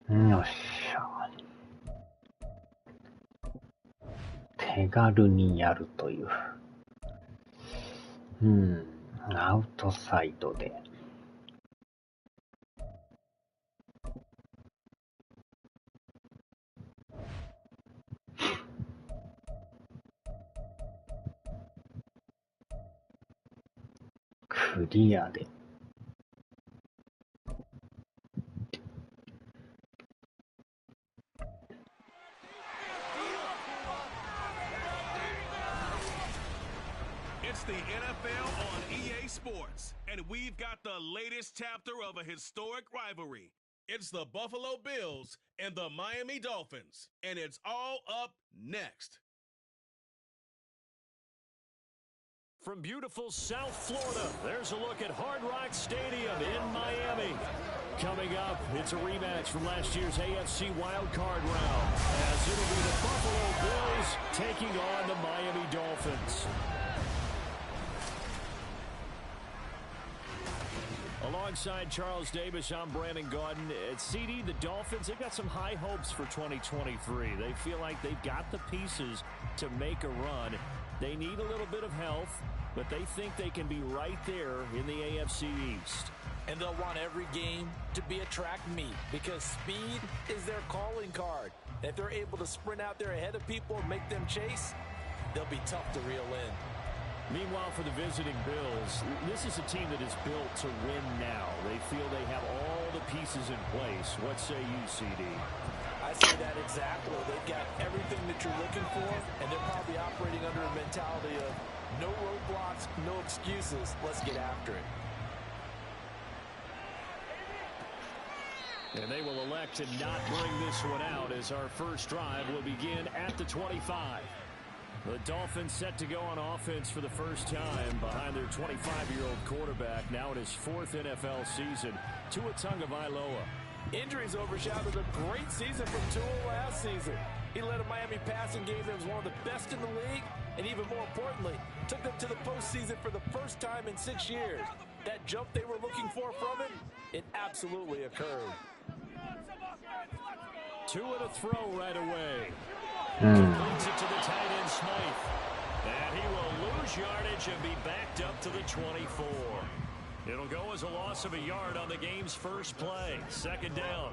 よっしゃ。手軽にやるという。アウトサイドで。クリアで。It's the NFL on EA Sports, and we've got the latest chapter of a historic rivalry. It's the Buffalo Bills and the Miami Dolphins, and it's all up next. From beautiful South Florida, there's a look at Hard Rock Stadium in Miami. Coming up, it's a rematch from last year's AFC wildcard round, as it'll be the Buffalo Bills taking on the Miami Dolphins. Alongside Charles Davis, I'm Brandon Gaudin. At CD, the Dolphins, they've got some high hopes for 2023. They feel like they've got the pieces to make a run. They need a little bit of health, but they think they can be right there in the AFC East. And they'll want every game to be a track meet because speed is their calling card. And if they're able to sprint out there ahead of people and make them chase, they'll be tough to reel in. Meanwhile, for the visiting Bills, this is a team that is built to win now. They feel they have all the pieces in place. What say you, CD? I say that exactly. They've got everything that you're looking for, and they're probably operating under a mentality of no roadblocks, no excuses. Let's get after it. And they will elect to not bring this one out as our first drive will begin at the 25. The Dolphins set to go on offense for the first time behind their 25-year-old quarterback, now in his fourth NFL season, Tua Tagovailoa. Injuries overshadowed a great season from Tua last season. He led a Miami passing game that was one of the best in the league, and even more importantly, took them to the postseason for the first time in 6 years. That jump they were looking for from him, it absolutely occurred. Tua to throw right away. Completes it to the tight end Smythe. And he will lose yardage and be backed up to the 24. It'll go as a loss of a yard on the game's first play. Second down.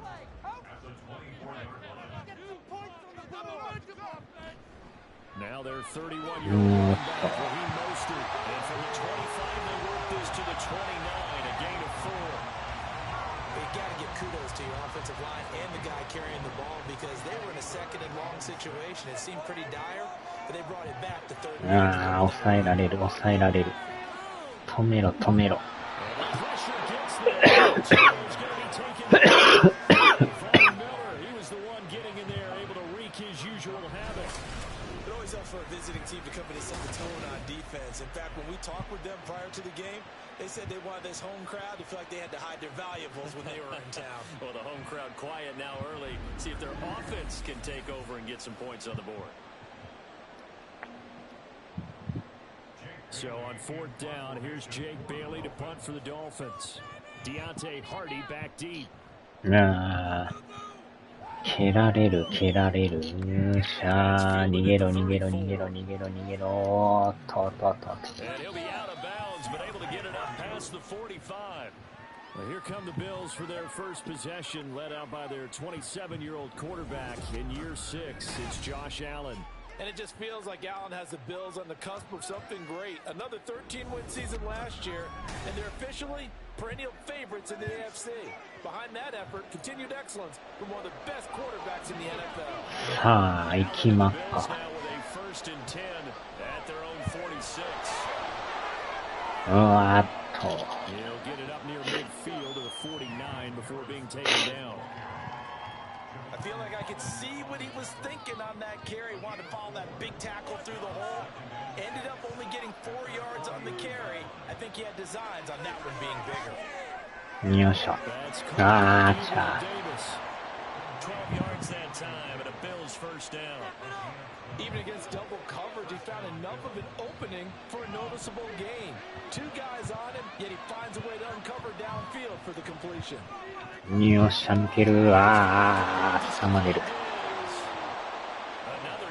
Now they're 31-year-old back Raheem Mostert. And from the 25, they work this to the 29, a gain of 4. You got to give kudos to your offensive line and the guy carrying the ball because they were in a second and long situation. It seemed pretty dire, but they brought it back to third. 抑えられる、抑えられる。止めろ、止めろ。For a visiting team to come in and set the tone on defense. In fact, when we talked with them prior to the game, they said they wanted this home crowd to feel like they had to hide their valuables when they were in town. Well, the home crowd quiet now early. See if their offense can take over and get some points on the board. So on fourth down, here's Jake Bailey to punt for the Dolphins. Deontay Hardy back deep. 蹴られる、蹴られる。よっしゃー。逃げろ、逃げろ、逃げろ、逃げろ、逃げろ。おっと、おっと、おっと。And he'll be out of bounds, but able to get it up past the 45. Well, here come the Bills for their first possession, led out by their 27-year-old quarterback in year 6. It's Josh Allen. And it just feels like Allen has the Bills on the cusp of something great. Another 13-win season last year, and they're officially perennial favorites in the AFC. Behind that effort, continued excellence from one of the best quarterbacks in the NFL. さあ、行きまっか。うわっと。He'll get it up near midfield to the 49 before being taken down. I feel like I could see what he was thinking on that carry. Wanted to follow that big tackle through the hole. Ended up only getting 4 yards on the carry. I think he had designs on that one being bigger. よいしょ。あーちゃ12 yards that time, and a Bills first down. Even against double coverage, he found enough of an opening for a noticeable gain. Two guys on him, yet he finds a way to uncover downfield for the completion. よっしゃ、抜ける。あー、挟まれる。Another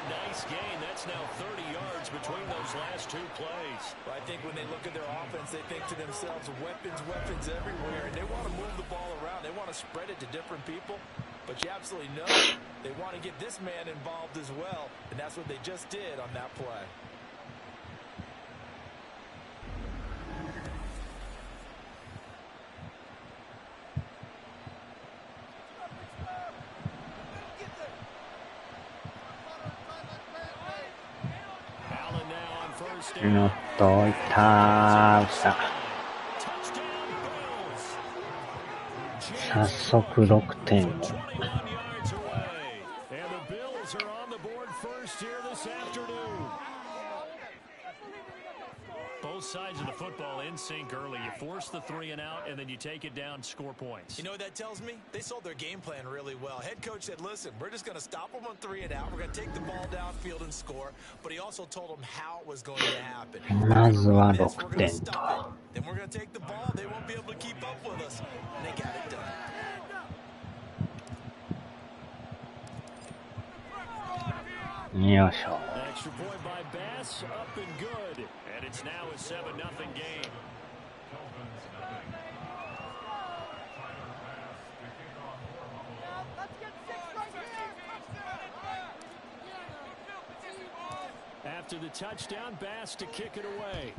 nice gain. That's now 30 yards between those last two plays. Well, I think when they look at their offense, they think to themselves, weapons everywhere, and they want to move the ball around. They want to spread it to different people. But you absolutely know they want to get this man involved as well, and that's what they just did on that play. Allen now on first の down. っと、いったー。さ、 Touchdown Bills. 早速6点を。 21 yards away. And the Bills are on the board first here this afternoon. Both sides of the football in sync early. You force the 3 and out, and then you take it down, score points. You know what that tells me? They sold their game plan really well. Head coach said, listen, we're just going to stop them on 3 and out. We're going to take the ball downfield and score. But he also told them how it was going to happen. まずはWe're 6 going to 点と。 stop it. Then we're going to take the ball. They won't be able to keep up with us. And they got it done. よいしょ。 Extra point by Bass, up and good. And it's now a 7-0 game. After the touchdown, Bass to kick it away.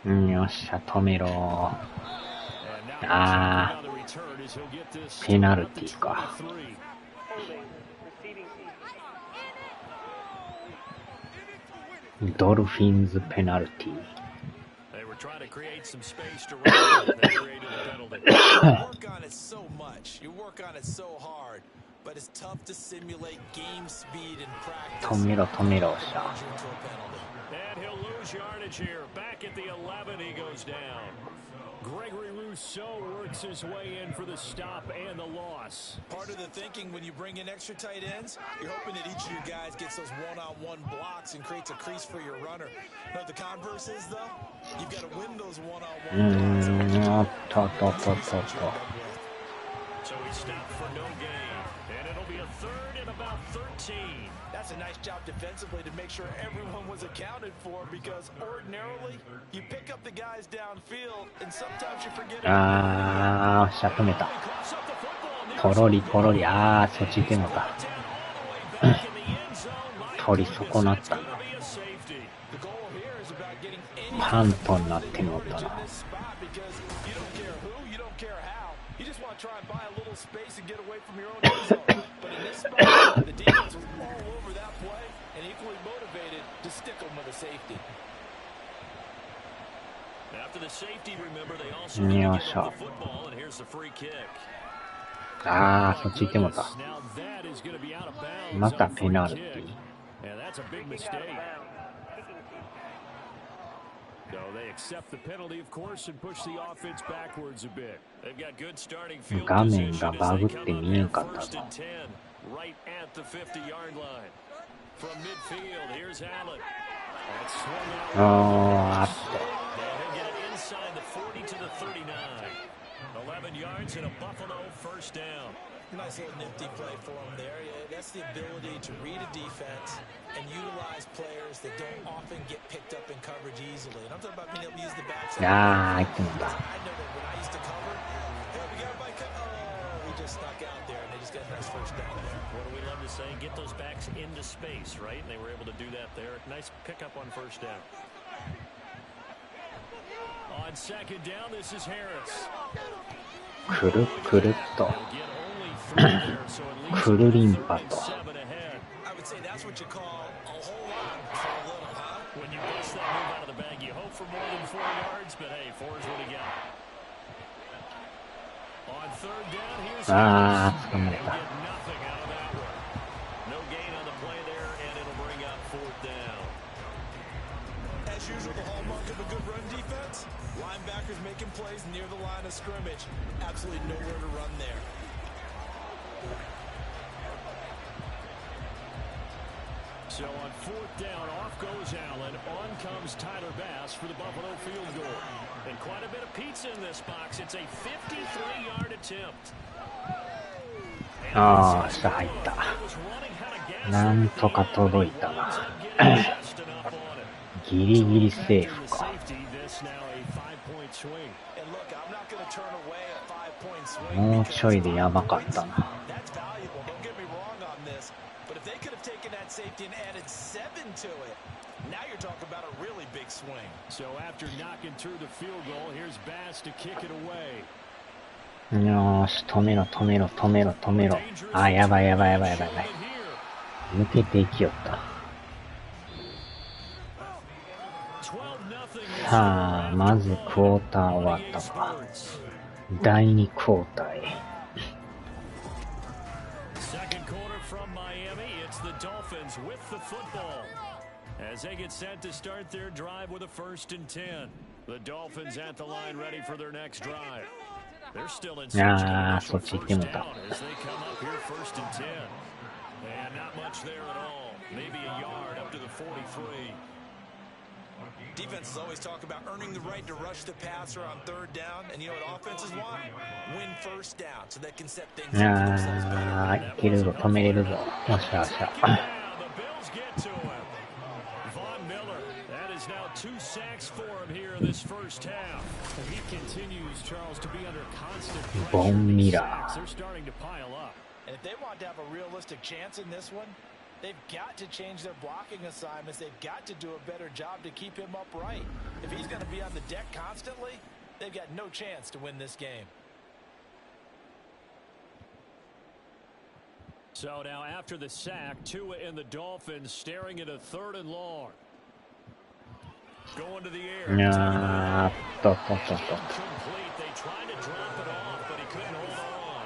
よっしゃ、止めろ。 And now Ah. on the return as he'll get this ペナルティーか。 23. Holding receiving team. ドルフィンズペナルティー。 They were trying to create some space to run. They created a penalty. You work on it so much. You work on it so hard. But it's tough to simulate game speed in practice. 止めろ、止めろ、しゃ。 Into a penalty. And he'll lose yardage here. Back at the 11, he goes down. Gregory Rousseau works his way in for the stop and the loss. Part of the thinking when you bring in extra tight ends, you're hoping that each of your guys gets those one-on-one blocks and creates a crease for your runner. You know what the converse is, though? You've got to win those one-on-one blocks. おっとっとっとっとっと。 So he stopped for no gain. And it'll be a third and about 13. That's a nice job defensively to make sure everyone was accounted for, because ordinarily you pick up the guys downfield and sometimes you forget. あー、しゃ、止めた。 Cross up the football. ポロリポロリ、あー、そっち行ってんのか。取り損なったな。 The goal here is about getting any パントになってんのったな。 in this spot, because you don't care who, you don't care how. You just want to try and buy a little space and get away from your own end zone. But in this spot, the defense was all over that play and equally motivated to stick them with a safety. After the safety, remember, they also need to give up the football, and here's the free kick. あー、そっち行ってもた。 Now that is going to be out of bounds. また on ペ free ナルテ kick. ィー。 And that's a big mistake. So they accept the penalty, of course, and push the offense backwards a bit. They've got good starting field 画面 position が as バ they グって come up 見えん here かった first ぞ。 and 10, right at the 50-yard line. From midfield, here's Allen. That's swung out. あー、あっ And he'll get it inside the 40 to the 39. 11 yards and a Buffalo first down. Nice little nifty play for him there. Yeah, that's the ability to read a defense and utilize players that don't often get picked up in coverage easily. And I'm talking about being able to use the backside. あー、行ってもた。 I know that when I used to cover, hey, we got everybody cut. Oh, we just snuck out there, and they just got a nice first down there. What do we love to say? Get those backs into space, right? And they were able to do that there. Nice pickup on first down. On second down, this is Harris. くるくるっと。 He'll get only 3 there, so at least くるりんぱと。 7 ahead. I would say that's what you call a whole lot for a little, huh? When you bust that move out of the bag, you hope for more than 4 yards, but hey, 4 is what he got. On third down, here's あ Harris. ー、捕ま He'll れ get た。 nothing out of that one. No gain on the play there, and it'll bring up fourth down. As usual, the hallmark of a good run defense, linebackers making plays near the line of scrimmage. Absolutely nowhere to run there. So on fourth down, off goes Allen. On comes Tyler Bass for the Buffalo field goal. And quite a bit of pizza in this box. It's a 53-yard attempt. ああ、下入った。なんとか届いたな。ギリギリセーフか。もうちょいでやばかったな。よーし、止めろ。あ、やばい。抜けていきよった。さあ、まずクォーター終わったか。第2クォーターへ。As they get set to start their drive with a 1st and 10. The Dolphins at the line ready for their next drive. They're still in search of first down as they come up here 1st and 10. And not much there at all. Maybe a yard up to the 43. Defenses always talk about earning the right to rush the passer on 3rd down, and you know what offenses want? Win 1st down so they can set things up for themselves better. いけるぞ、止めれるぞ。よっしゃ。Now 2 sacks for him here in this first half. He continues, Charles, to be under constant pressure. They're starting to pile up. And if they want to have a realistic chance in this one, they've got to change their blocking assignments. They've got to do a better job to keep him upright. If he's going to be on the deck constantly, they've got no chance to win this game. So now after the sack, Tua and the Dolphins staring at a 3rd and long. Going to the air. Complete. They tried to drop it off, but he couldn't hold on.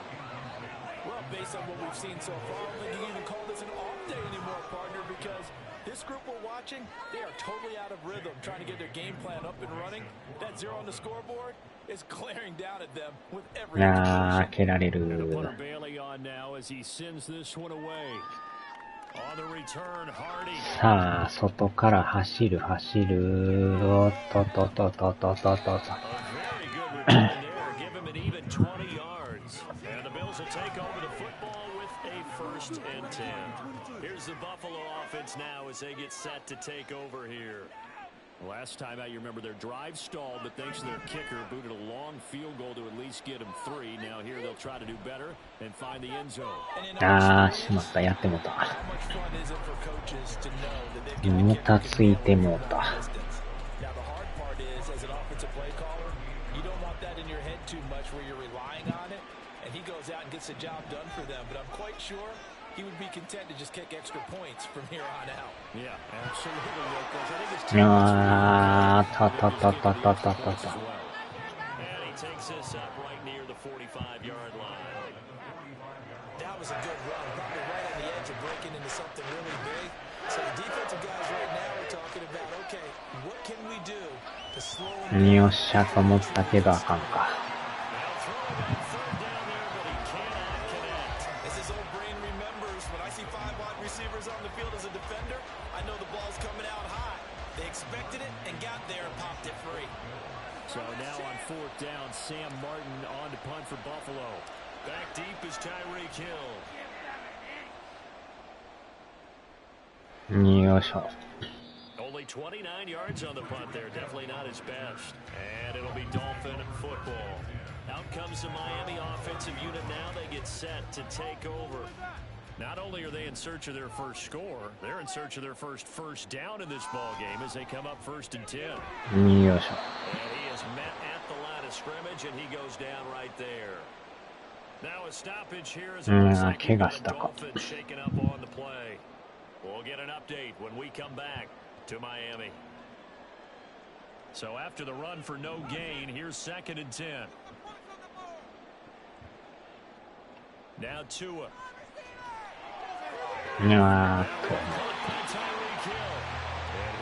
Well, based on what we've seen so far, I don't think you can even call this an off day anymore, partner, because this group we're watching, they are totally out of rhythm, trying to get their game plan up and running. That 0 on the scoreboard is glaring down at them with every opportunity. Put Bailey on now as he sends this one away. さあ、外から走る。おっと。Last time out, you remember their drive stalled, but thanks to their kicker, booted a long field goal to at least get them 3. Now here they'll try to do better and find the end zone. あー、しまった。やってもうた。もたついてもうた。He would be content to just kick extra points from here on out. Yeah, absolutely. I think it's And he takes this up right near the 45-yard line. That was a good run, probably right on the edge of breaking into something really big. So the defensive guys right now are talking about, okay, what can we do to slow him down? よっしゃと思ったけどあかんか。Receivers on the field as a defender, I know the ball's coming out high. They expected it and got there and popped it free. So now on 4th down, Sam Martin on to punt for Buffalo. Back deep is Tyreek Hill. よいしょ。Only 29 yards on the punt there. Definitely not his best. And it'll be Dolphin football. Out comes the Miami offensive unit now. They get set to take over. Not only are they in search of their first score, they're in search of their first down in this ball game as they come up 1st and 10. And he is met at the line of scrimmage, and he goes down right there. Now a stoppage here as the Dolphins shaking up on the play. We'll get an update when we come back to Miami. So after the run for no gain, here's 2nd and 10. Now Tua. No. And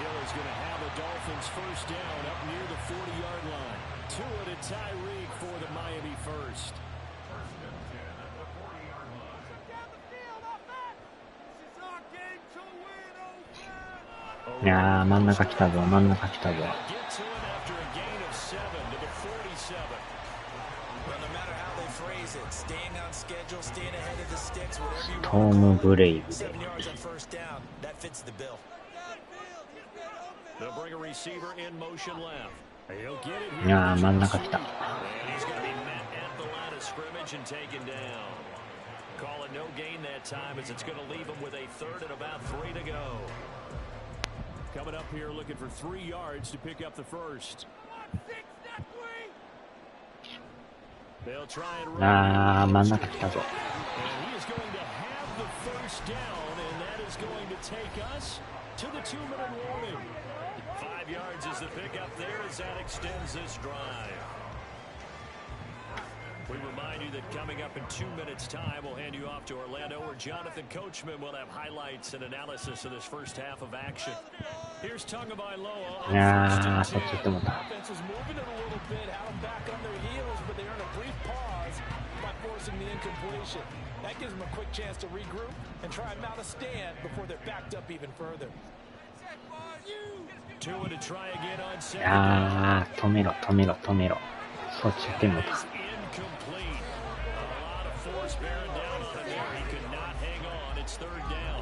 Hill is going to have the Dolphins first down up near the 40-yard line. Tua to Tyreek for the Miami first. いやー、真ん中来たぞ、真ん中来たぞ。ストームブレイブで。いやー、真ん中来た。Call it no gain that time as it's going to leave him with a third and about 3 to go. Coming up here looking for 3 yards to pick up the first. They'll try and run. 真ん中来たぞ。And he is going to have the first down, and that is going to take us to the 2-minute warning. 5 yards is the pickup there as that extends this drive. We remind you that coming up in 2 minutes' time, we'll hand you off to Orlando, where Jonathan Coachman will have highlights and analysis of this first half of action. Here's Tagovailoa on first and 10. Offense was moving it a little bit, had them back on their heels, but they're in a brief pause by forcing the incompletion. That gives them a quick chance to regroup and try and mount a stand before they're backed up even further. Tua to try again on second. いやー、止めろ、止めろ、止めろ。そっちでもた。Incomplete. A lot of force bearing down on him there. He could not hang on. It's third down.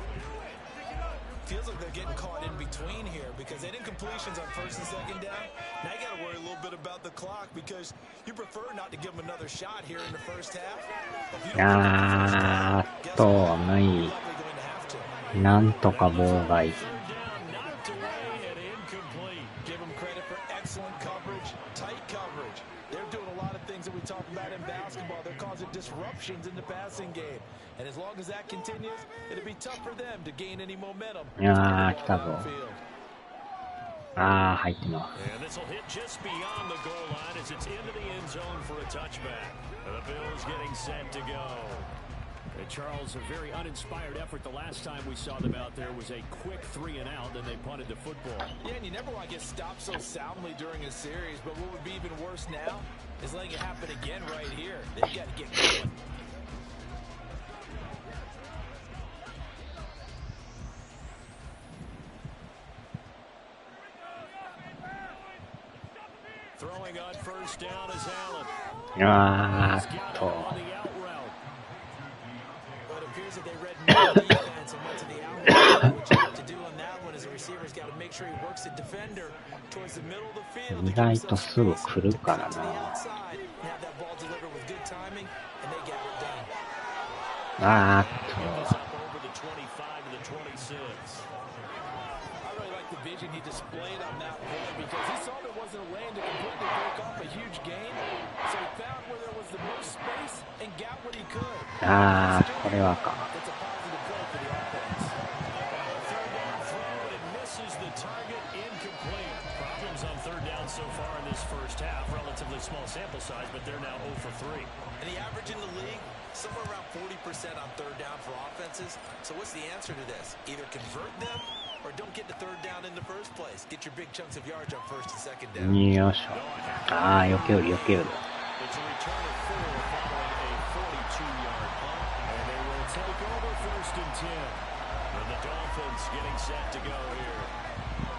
Feels like they're getting caught in between here because they did completions on first and second down. Now you got to worry a little bit about the clock because you prefer not to give them another shot here in the first half. いやーと、ない。なんとか妨害。Give them credit for excellent coverage, tight coverage. They're doing a lot of things that we talk about in basketball. They're causing disruptions in the passing game. And as long as that continues, it'll be tough for them to gain any momentum. いやー、来たぞ。入ってます。And this will hit just beyond the goal line as it's into the end zone for a touchback. The Bills getting set to go. And Charles, a very uninspired effort. The last time we saw them out there was a quick 3 and out, then they punted the football. Yeah, and you never want to get stopped so soundly during a series, but what would be even worse now is letting it happen again right here. They've got to get going. Throwing on first down is Allen. いやーと。Appears that they read no defense and went to the outside. What you have to do on that one is the receiver's got to make sure he works the defender towards the middle of the field. 意外とすぐ来るからな。Have that ball delivered with good timing, and they get it done. あーっと。 Over the 25 to the 26. I really like the vision he displayed on that play because he saw there wasn't a lane to completely break off a huge gain, so he found where there was the most space and got what he could. あー、これはか。It's a positive play for the offense. Third down throw, it misses the target, incomplete. Problems on third down so far in this first half. Relatively small sample size, but they're now 0 for 3. And the average in the league, somewhere around 40% on third down for offenses. So what's the answer to this? Either convert them or don't get the third down in the first place. Get your big chunks of yards on first and second down. よいしょ。あー、避けよる、避けよる。It's a return of 4 following a 42-yard punt, and they will take over first and 10. And the Dolphins getting set to go here.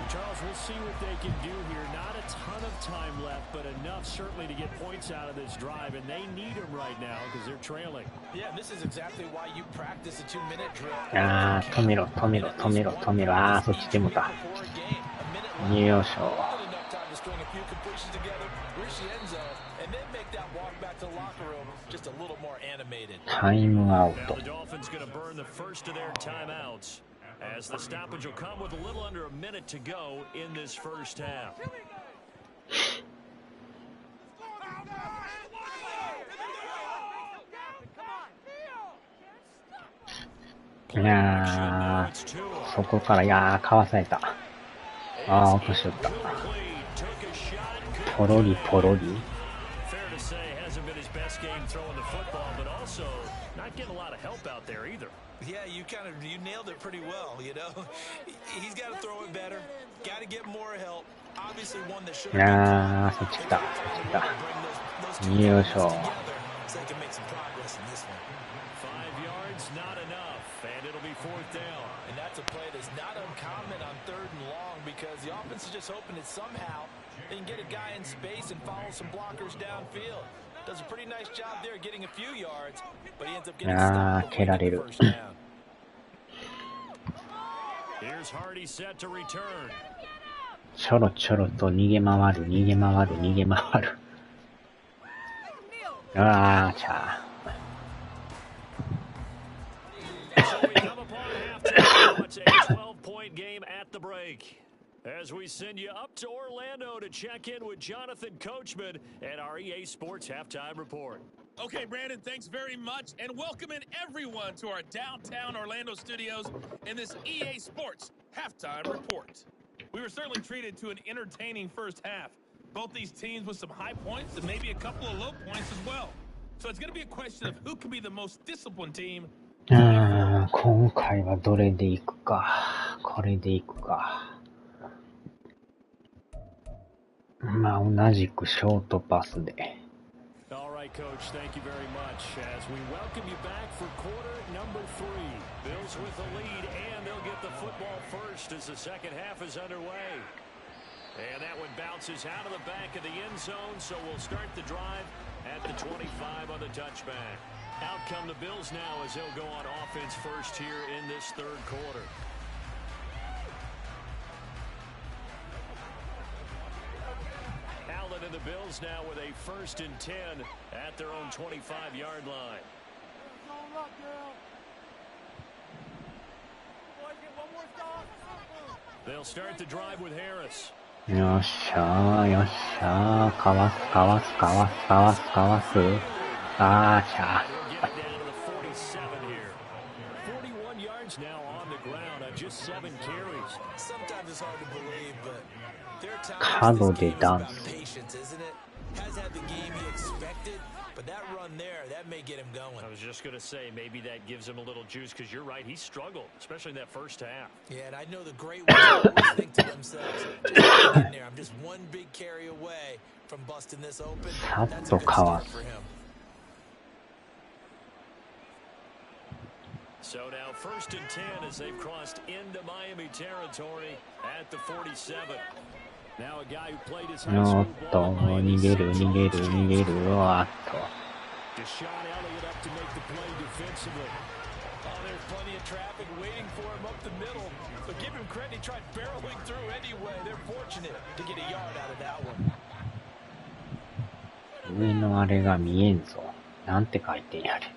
Charles, we'll see what they can do here. Not a ton of time left, but enough certainly to get points out of this drive, and they need them right now because they're trailing. Yeah, and this is exactly why you practice a 2-minute drill. あー、止めろ、止めろ、止めろ、止めろ。あー、そっちでもた。よいしょ。タイムアウト。 The Dolphins going to burn the first of their timeouts as the stoppage will come with a little under a minute to go in this first half. いやー、そこから、いやー、かわされた。あー、落としよった。ポロリ、ポロリ。Yeah, you nailed it pretty well, you know. He's got to throw it better, got to get more help, obviously one that should いやー、そっち来た。そっち来た。よいしょ。 so they can make some progress in this one. 5 yards, not enough, and it'll be 4th down. And that's a play that's not uncommon on 3rd and long because the offense is just hoping that somehow they can get a guy in space and follow some blockers downfield. Does a pretty nice job there getting a few yards, but he ends up getting stopped before he gets the first down. Here's Hardy set to return. ちょろちょろと逃げ回る、逃げ回る、逃げ回る。あーちゃー。So we come upon halftime. It's a 12-point game at the break. As we send you up to Orlando to check in with Jonathan Coachman at our EA Sports Halftime Report. Okay, Brandon, thanks very much, and welcome in everyone to our downtown Orlando studios in this EA Sports Halftime Report. We were certainly treated to an entertaining first half. Both these teams with some high points and maybe a couple of low points as well. So it's going to be a question of who can be the most disciplined team. 今回はどれでいくか。これでいくか。まあ同じくショートパスで。All right, Coach, thank you very much. As we welcome you back for quarter number 3. Bills with the lead, and they'll get the football first as the second half is underway. And that one bounces out of the back of the end zone, so we'll start the drive at the 25 on the touchback. Out come the Bills now as they'll go on offense first here in this 3rd quarter. Allen and the Bills now with a 1st and 10 at their own 25-yard line. They'll start the drive with Harris. よっしゃー、よっしゃー。かわす、かわす、かわす、かわす、かわす。あーちゃー。They'll get it down to the 47 here. 41 yards now on the ground on just 7 carries. Sometimes it's hard to believe, but there are times 角 this で game is ダン about ス。 patience, isn't it? Has had the game he expected, but that run there, that may get him going. I was just going to say, maybe that gives him a little juice because you're right, he struggled, especially in that first half. Yeah, and I know the great ones always think to themselves, just hang in there. I'm just one big carry away from busting this open. さっ That's と a good かわ start す。 for him. So now 1st and 10 as they've crossed into Miami territory at the 47. Now a guy who played his high お school っと、 ball in 逃 Miami げる、逃げる、逃げる。おーっと。 Deshaun Elliott up to make the play defensively. Oh, there's plenty of traffic waiting for him up the middle. But give him credit, he tried barreling through anyway. They're fortunate to get a yard out of that one. 上のあれが見えんぞ。なんて書いてんやれ。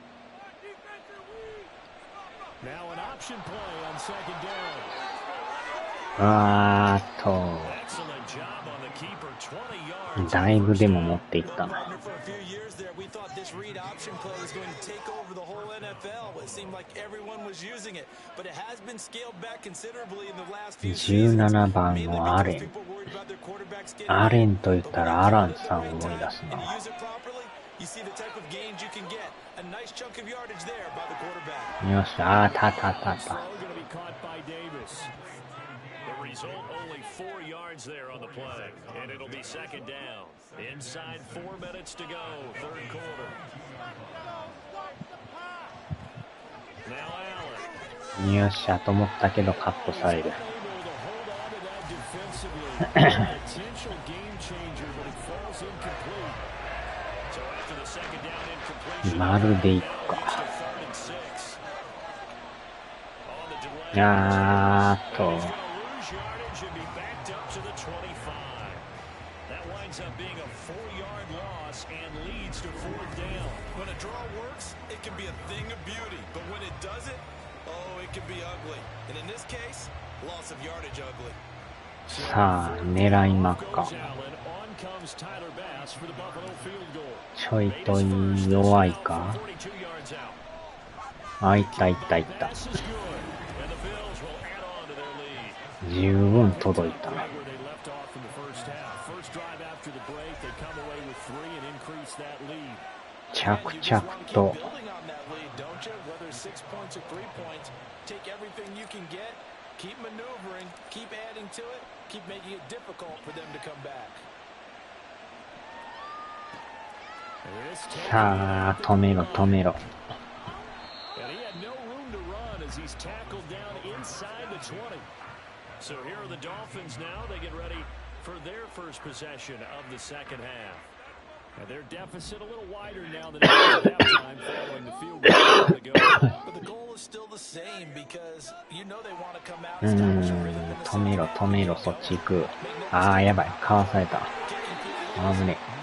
Now an option play on 2nd down. あーっと。 Excellent job on the keeper, 20 yards. だいぶでも持っていったな。 For a few years there, we thought this read option play was going to take over the whole NFL. It seemed like everyone was using it, but it has been scaled back considerably in the last few seasons. 17番のアレン。アレンと言ったらアランさんを思い出すな。 You see the type of gains you can get. A nice chunk of yardage there by the quarterback. よし、あーたたたた。 Throw going to be caught by Davis. The result only 4 yards there on the play, and it'll be 2nd down. Inside 4 minutes to go, 3rd quarter. Now Allen. よっしゃと思ったけどカットされる。 Potential game changer, but it falls incomplete. So after the 2nd down incompletion, まるでいくか。 3rd and 6. On the delay. あーっと。 Lose yardage and be backed up to the 25. That winds up being a 4-yard loss and leads to 4th down. When a draw works, it can be a thing of beauty. But when it doesn't, oh, it can be ugly. And in this case, loss of yardage ugly. さあ、狙いまっか。 On comes Tyler Bass for the Buffalo field goal. ちょいと弱いか。 42 yards out. あ、いったいったいった。 This is good. And the Bills will add on to their lead. 十分届いた。 Where they left off in the first half. First drive after the break, they come away with 3 and increase that lead. 着々と。 Building on that lead, don't you? Whether 6 points or 3 points, take everything you can get Keep maneuvering, keep adding to it, keep making it difficult for them to come back. さあ、止めろ、止めろ。And he had no room to run as he's tackled down inside the 20. So here are the Dolphins now. They get ready for their first possession of the second half. And their deficit a little wider now than it was at halftime following the field goal to go. But the goal is still the same because you know they want to come out and establish a rhythm in the 止めろ、止めろ、そっち行く。ああ、やばい、かわされた。危ねえ。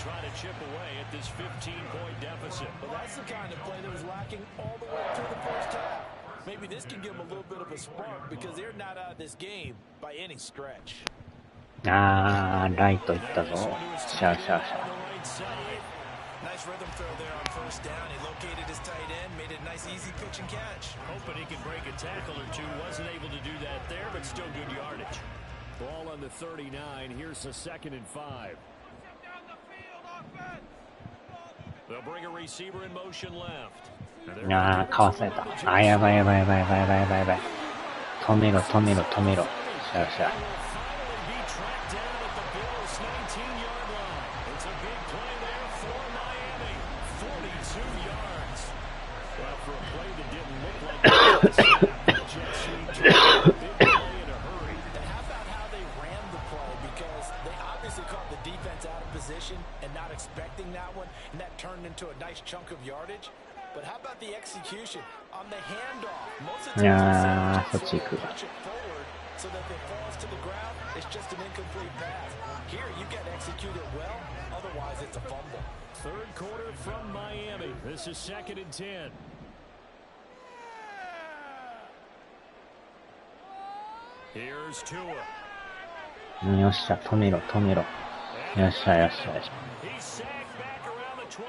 Try to chip away at this 15-point deficit. Well, that's the kind of play that was lacking all the way through the first half. Maybe this can give them a little bit of a spark because they're not out of this game by any stretch. あー、ライト行ったぞ。シャーシャーシャー。 Nice rhythm throw there on first down. He located his tight end, made it a nice easy pitch and catch. Hoping he could break a tackle or two. Wasn't able to do that there, but still good yardage. Ball on the 39. Here's the 2nd and 5. They'll bring a receiver in motion left. あー、かわされた。あー、やばいやばいやばいやばいやばいやばいやばい。止めろ、止めろ、止めろ。シャーシャー。And not expecting that one, and that turned into a nice chunk of yardage. But how about the execution on the handoff? Most of the time, punch it forward so that if it falls to the ground, it's just an incomplete pass. Here, you got to execute it well, otherwise it's a fumble. 3rd quarter from Miami. This is 2nd and 10. Here's Tua. よっしゃ、止めろ、止めろ。よっしゃ、よっしゃ、よっしゃ。He's sacked back around the 28.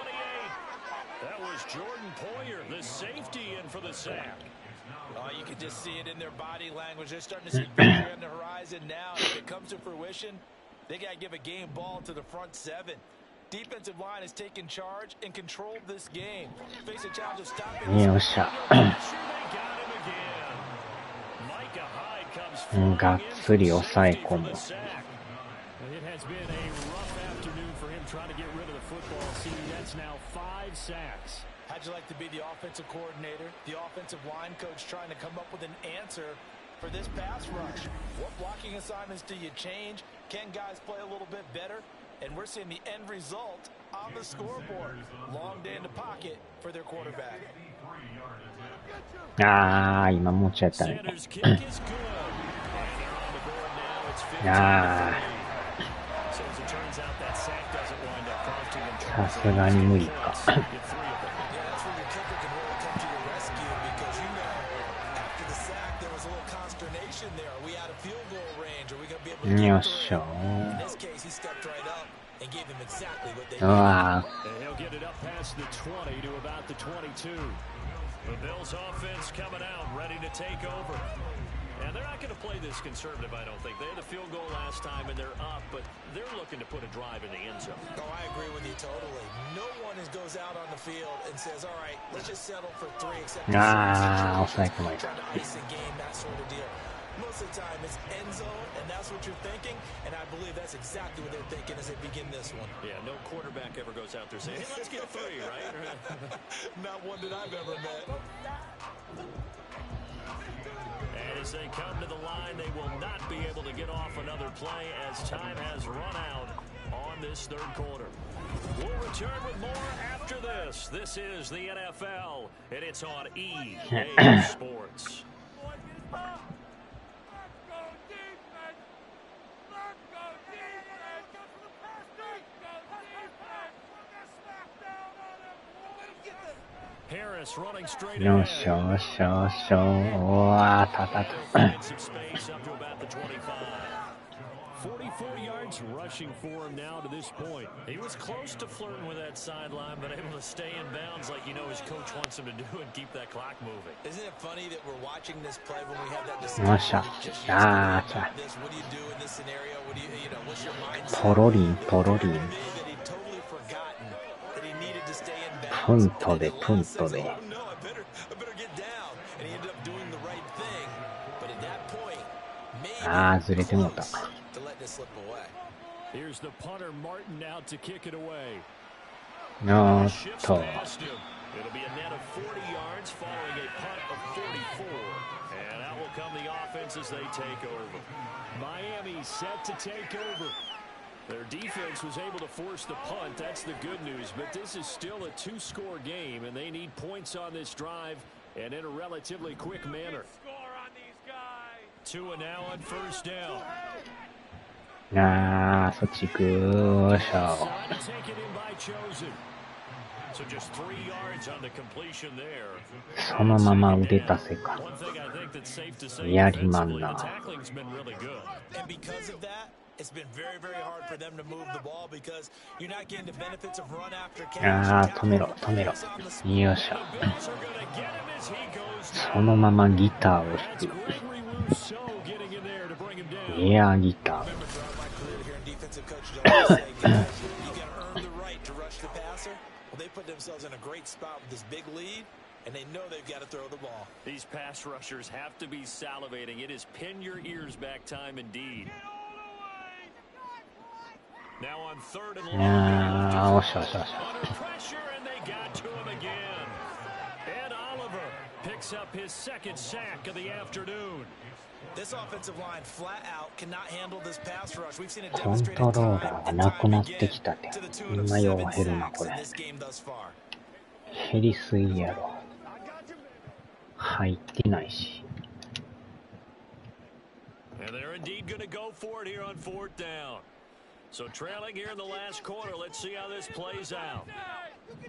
That was Jordan Poyer, the safety, in for the sack. Oh, you can just see it in their body language. They're starting to see victory on the horizon now. If it comes to fruition, they got to give a game ball to the front 7. Defensive line has taken charge and controlled this game. Face a challenge of stopping. よっしゃ。がっつり抑え込む。It has been a rough afternoon for him trying to get rid of the football. See, that's now 5 sacks. How'd you like to be the offensive coordinator, the offensive line coach trying to come up with an answer for this pass rush? What blocking assignments do you change? Can guys play a little bit better? And we're seeing the end result on the scoreboard. Long day in the pocket for their quarterback. あー、今もうちょっとやったね。あー。さすがに無理か。よっしゃー。うわー。The Bills offense coming out, ready to take over. And they're not going to play this conservative, I don't think. They had the field goal last time, and they're up, but they're looking to put a drive in the end zone. Oh, I agree with you totally. No one goes out on the field and says, all right, let's just settle for 3 except offside come on. Trying to ice a game, that sort of deal. Most of the time, it's end zone, and that's what you're thinking, and I believe that's exactly what they're thinking as they begin this one. Yeah, no quarterback ever goes out there saying, hey, let's get 3, right? Not one that I've ever met. And as they come to the line, they will not be able to get off another play as time has run out on this 3rd quarter. We'll return with more after this. This is the NFL, and it's on EA Sports. Harris running straight ahead. よっしゃよっしゃよっしゃ。うわー、たたた。44 yards rushing for him now to this point. He was close to flirting with that sideline, but able to stay in bounds like you know his coach wants him to do and keep that clock moving. Isn't it funny that we're watching this play when we have that discussion? よっしゃ。あー、ちゃ。What do you do in this scenario? What do you know, what's your mindset? ポロリン、ポロリン。プントでプントで。ああ、ずれてもうた。おっと。It'll be a net of 40 yards following a punt of 44. And out will come the offense as they take over. Miami set to take over. Their defense was able to force the punt. That's the good news. But this is still a two-score game, and they need points on this drive and in a relatively quick manner. 2 and now on first down. ああ、そっち行くーしょ。そのまま腕たせか。やりまんな。ああ、止めろ、止めろ。よっしゃ。そのままギターを弾く。エアギター。They put themselves in a great spot with this big lead, and they know they've got to throw the ball. These pass rushers have to be salivating. It is pin your ears back time indeed. Now on third and long. Under pressure, and they got to him again. And Oliver picks up his second sack of the afternoon. This offensive line flat out cannot handle this pass rush. We've seen it コントローラーがなくなってきたって。今よう減るな、これ。減りすぎやろ。入ってないし。And they're indeed going to go for it here on fourth down. So trailing here in the last quarter, let's see how this plays out.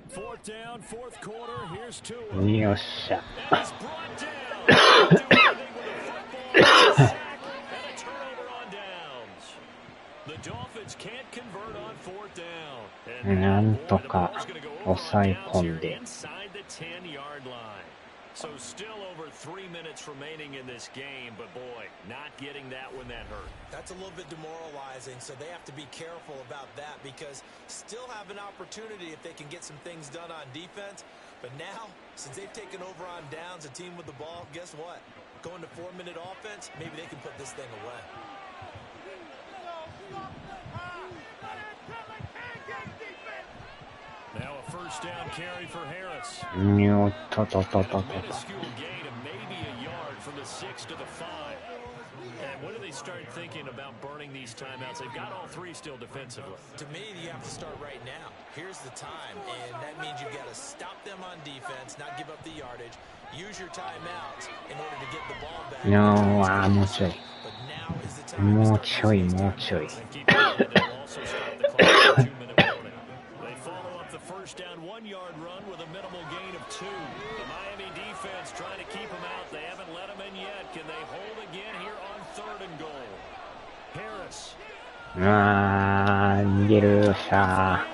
Fourth down, fourth quarter, here's two. よっしゃ。なんとか抑え込んで。So still over 3 minutes remaining in this game, but boy, not getting that when that hurt. That's a little bit demoralizing, so they have to be careful about that because still have an opportunity if they can get some things done on defense. But now, since they've taken over on downs, a team with the ball, guess what? Going to 4-minute offense, maybe they can put this thing away. Now a first down carry for Harris. Minuscule gain of maybe a yard from the 6 to the 5. And when do they start thinking about burning these timeouts? They've got all three still defensively. To me, you have to start right now. Here's the time, and that means you've got to stop them on defense, not give up the yardage. Use your timeouts in order to get the ball back. No, もうちょい。もうちょい、もうちょい。First down 1-yard run with a minimal gain of 2. The Miami defense trying to keep them out. They haven't let them in yet. Can they hold again here on third and goal? Harris. 逃げるさ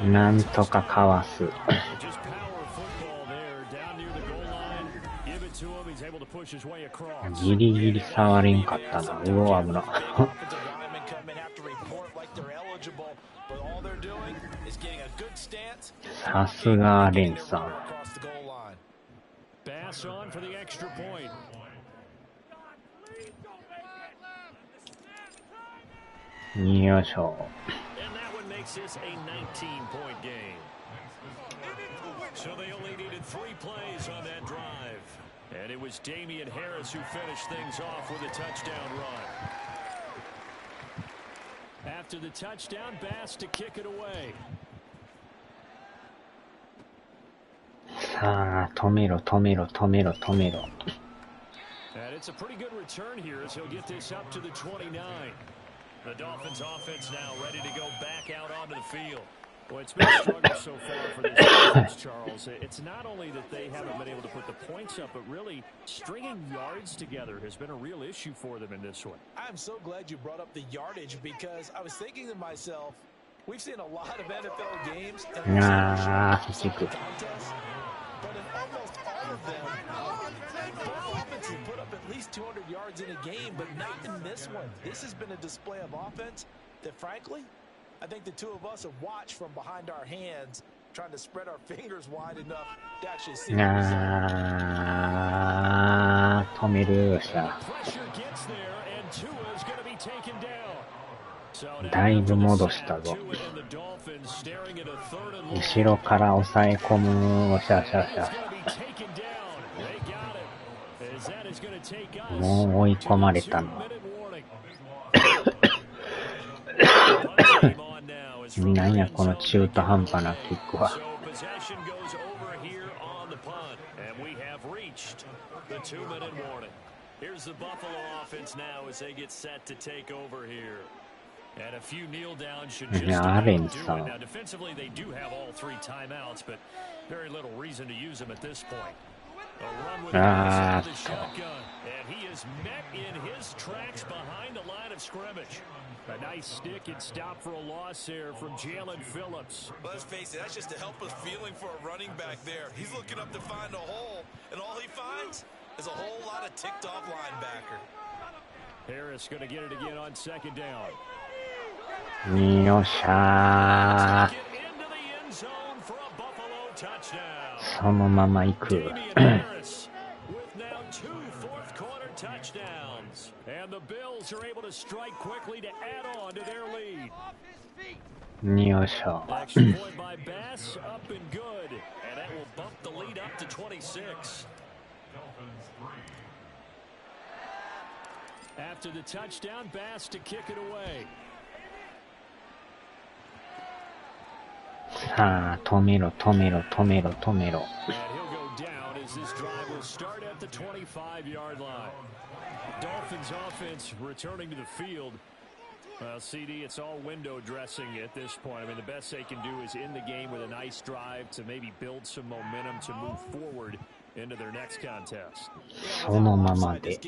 あ。なんとかかわす。ギリギリ触れんかったな。うわ、危な。さすがレンさん。よいしょ。So they only needed 3 plays on that drive. And it was Damian Harris who finished things off with a touchdown run. After the touchdown, Bass to kick it away. さあ、止めろ、止めろ、止めろ、止めろ。And it's a pretty good return here as he'll get this up to the 29. The Dolphins offense now ready to go back out onto the field. Well, it's been a struggle so far for this offense, Charles. It's not only that they haven't been able to put the points up, but really stringing yards together has been a real issue for them in this one. I'm so glad you brought up the yardage because I was thinking to myself, we've seen a lot of NFL games and but in almost all of them, both offenses put up at least 200 yards in a game, but not in this one. This has been a display of offense that, frankly, I think the two of us have watched from behind our hands, trying to spread our fingers wide enough to actually see. 止めるさ。だいぶ戻したぞ。後ろから抑え込む。おしゃしゃしゃ。もう追い込まれたの。なんやこの中途半端なキックは。アレンさん。あーっと。A nice stick and stop for a loss there from Jalen Phillips. Let's face it, that's just a helpless feeling for a running back there. He's looking up to find a hole, and all he finds is a whole lot of ticked-off linebacker. Harris going to get it again on second down. よっしゃー。そのまま行く。Touchdowns, and the Bills are able to strike quickly to add on to their lead. よいしょ。 Extra point by Bass, up and good, and that will bump the lead up to 26. After the touchdown, Bass to kick it away. さあ、止めろ。And he'll go down as this drive will start at the 25-yard line. Dolphins offense returning to the field. CD, it's all window dressing at this point. I mean, the best they can do is in the game with a nice drive to maybe build some momentum to move forward into their next contest. そのままで。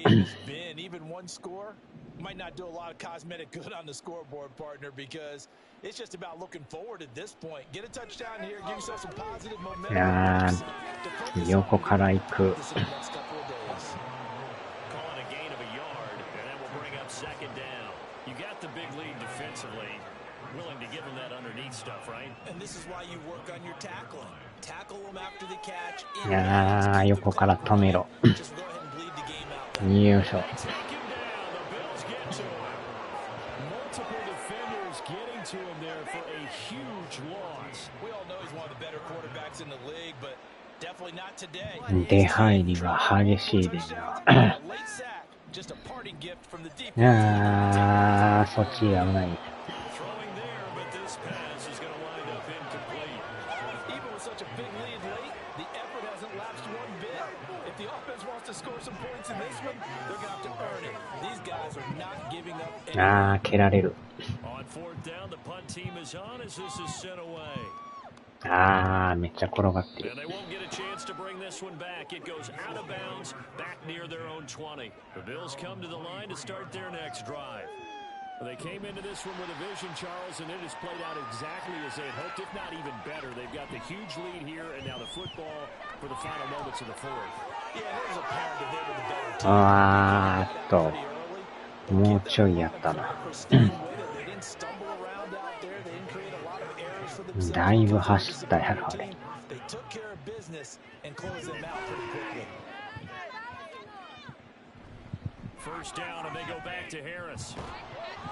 Even one score might not do a lot of cosmetic good on the scoreboard, partner, because it's just about looking forward at this point. Get a touchdown here, give yourself some positive momentum. いやー、横から行く。Second down. You got the big lead defensively. Willing to give them that underneath stuff, right? And this is why you work on your tackling. Tackle them after the catch. いやー、横から止めろ。Just go ahead and bleed the game out. よいしょ。Take him down. The Bills get to him. Multiple defenders getting to him there for a huge loss. We all know he's one of the better quarterbacks in the league, but definitely not today. 出入りが激しいでな。 Late sack. Just a parting gift from the defense. いやー、そっち危ない。 Throwing there, but this pass is going to wind up incomplete. Even with such a big lead late, the effort hasn't lapsed one bit. If the offense wants to score some points in this one, they're going to have to earn it. These guys are not giving up any. あー、蹴られる。 On fourth down, the punt team is on as this is sent away. あー、めっちゃ転がってる。 And they won't get a chance to bring this one back. It goes out of bounds, back near their own 20. The Bills come to the line to start their next drive. They came into this one with a vision, Charles, and it has played out exactly as they had hoped, if not even better. They've got the huge lead here, and now the football for the final moments of the fourth. Yeah, there's a pair that they were the better team. あーっと、もうちょいやったな。だいぶ走ったやろ、あれ。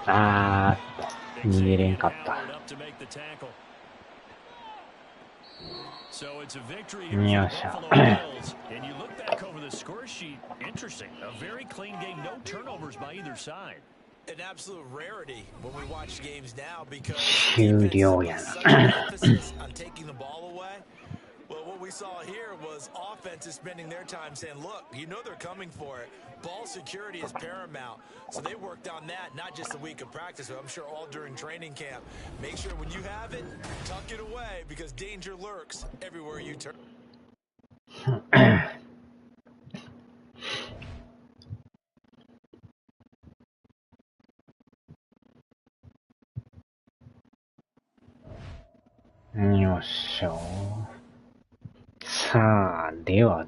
あー、逃げれんかった。よっしゃ。And you look back over the score sheet, interesting. A very clean game, no turnovers by either side. An absolute rarity when we watch games now because終了やな。 emphasis on taking the ball away. Well, what we saw here was offenses spending their time saying, look, you know they're coming for it. Ball security is paramount. So they worked on that, not just a week of practice, but I'm sure all during training camp. Make sure when you have it, tuck it away because danger lurks everywhere you turn. よっしょ。さあ、では。